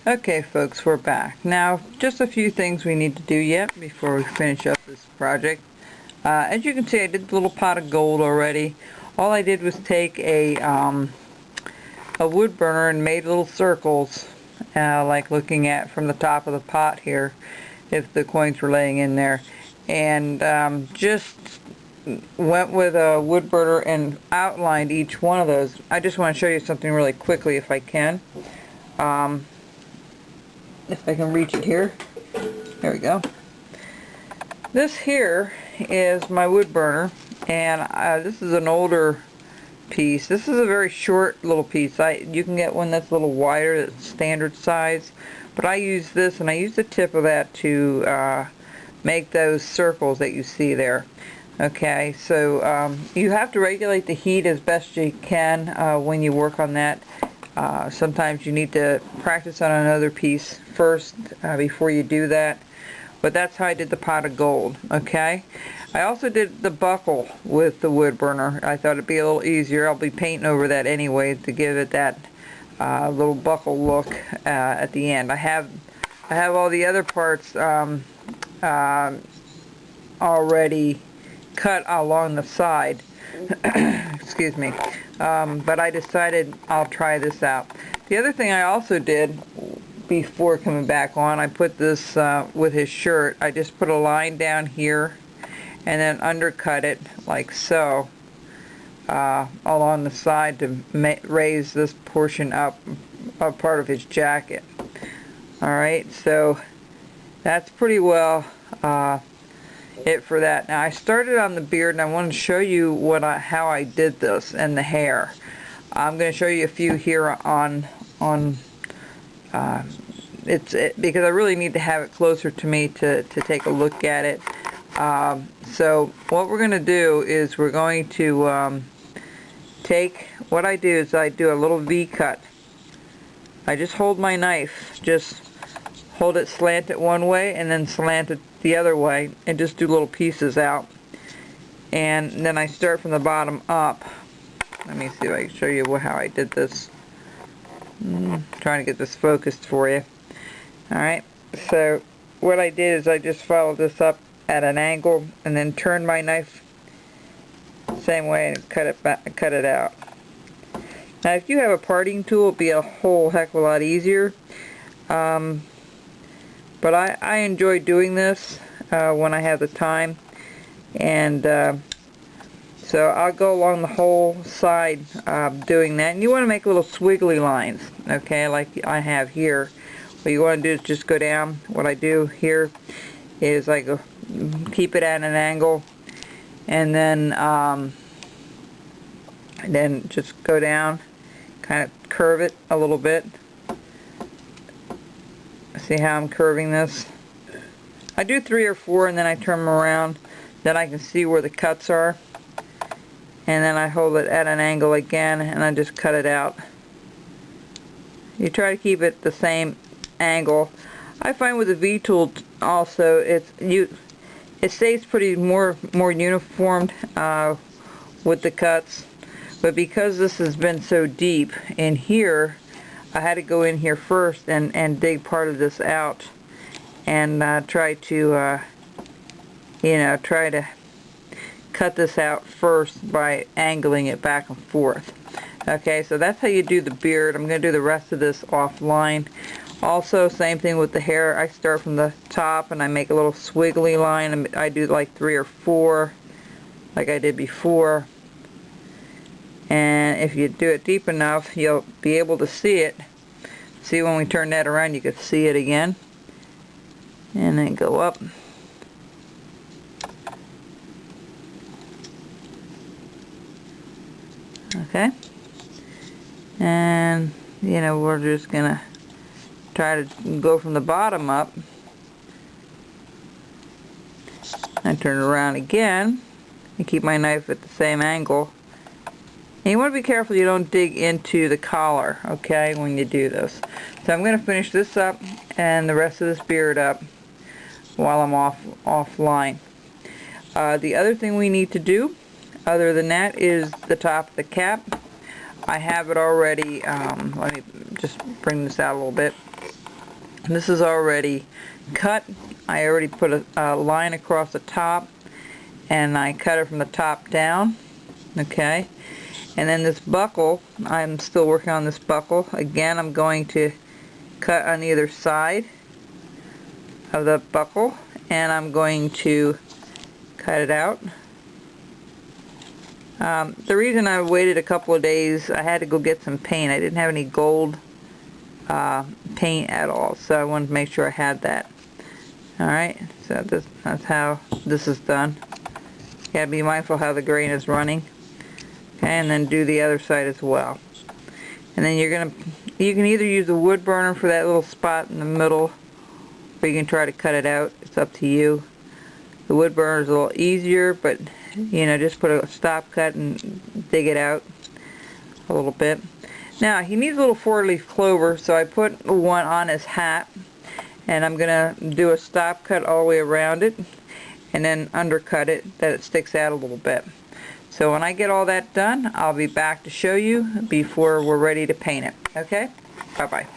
Okay folks, we're back. Now, just a few things we need to do yet before we finish up this project. As you can see, I did the little pot of gold already. All I did was take a wood burner and made little circles, like looking at from the top of the pot here, if the coins were laying in there. And just went with a wood burner and outlined each one of those. I just want to show you something really quickly if I can. If I can reach it here. There we go. This here is my wood burner, and this is an older piece. This is a very short little piece. You can get one that's a little wider, that's standard size, but I use this, and I use the tip of that to make those circles that you see there. Okay, so you have to regulate the heat as best you can when you work on that. Sometimes you need to practice on another piece first before you do that, but that's how I did the pot of gold. Okay, I also did the buckle with the wood burner. I thought it'd be a little easier. I'll be painting over that anyway to give it that little buckle look at the end. I have all the other parts already cut along the side. Excuse me. But I decided I'll try this out. The other thing I also did before coming back on, I put this with his shirt. I just put a line down here and then undercut it like so along the side to raise this portion up a part of his jacket. Alright, so that's pretty well it for that. Now I started on the beard, and I want to show you how I did this and the hair. I'm going to show you a few here on because I really need to have it closer to me to take a look at it. So what we're going to do is we're going to take what I do is I do a little V cut. I just hold my knife, just hold it slanted one way and then slant it the other way, and just do little pieces out. And then I start from the bottom up. Let me see if I can show you how I did this. Trying to get this focused for you. Alright, so what I did is I just followed this up at an angle and then turned my knife same way and cut it out. Now if you have a parting tool, it'd be a whole heck of a lot easier. But I enjoy doing this when I have the time, and so I'll go along the whole side doing that. And you want to make little swiggly lines, okay, like I have here. What you want to do is just go down. What I do here is I go keep it at an angle, and then just go down, kind of curve it a little bit. See how I'm curving this? I do 3 or 4 and then I turn them around. Then I can see where the cuts are. And then I hold it at an angle again and I just cut it out. You try to keep it the same angle. I find with the V-tool also it stays pretty more uniformed with the cuts. But because this has been so deep in here, I had to go in here first and dig part of this out and try to try to cut this out first by angling it back and forth. Okay, so that's how you do the beard. I'm going to do the rest of this offline. Also, same thing with the hair. I start from the top and I make a little swiggly line, and I do like 3 or 4 like I did before. And if you do it deep enough, you'll be able to see it. See, when we turn that around, you can see it again. And then go up. Okay. And, we're just going to try to go from the bottom up. I turn it around again and keep my knife at the same angle. And you want to be careful you don't dig into the collar, okay, when you do this. So I'm going to finish this up and the rest of this beard up while I'm offline. The other thing we need to do, other than that, is the top of the cap. I have it already. Let me just bring this out a little bit. This is already cut. I already put a line across the top, and I cut it from the top down. Okay, and then this buckle, I'm still working on this buckle. Again, I'm going to cut on either side of the buckle, and I'm going to cut it out. The reason I waited a couple of days, I had to go get some paint. I didn't have any gold paint at all, so I wanted to make sure I had that. Alright, so that's how this is done. You gotta be mindful how the grain is running. Okay, and then do the other side as well. And then you can either use a wood burner for that little spot in the middle, or you can try to cut it out. It's up to you. The wood burner is a little easier, but you know, just put a stop cut and dig it out a little bit. Now he needs a little 4-leaf clover, so I put one on his hat, and I'm gonna do a stop cut all the way around it, and then undercut it that it sticks out a little bit. So when I get all that done, I'll be back to show you before we're ready to paint it. Okay? Bye bye.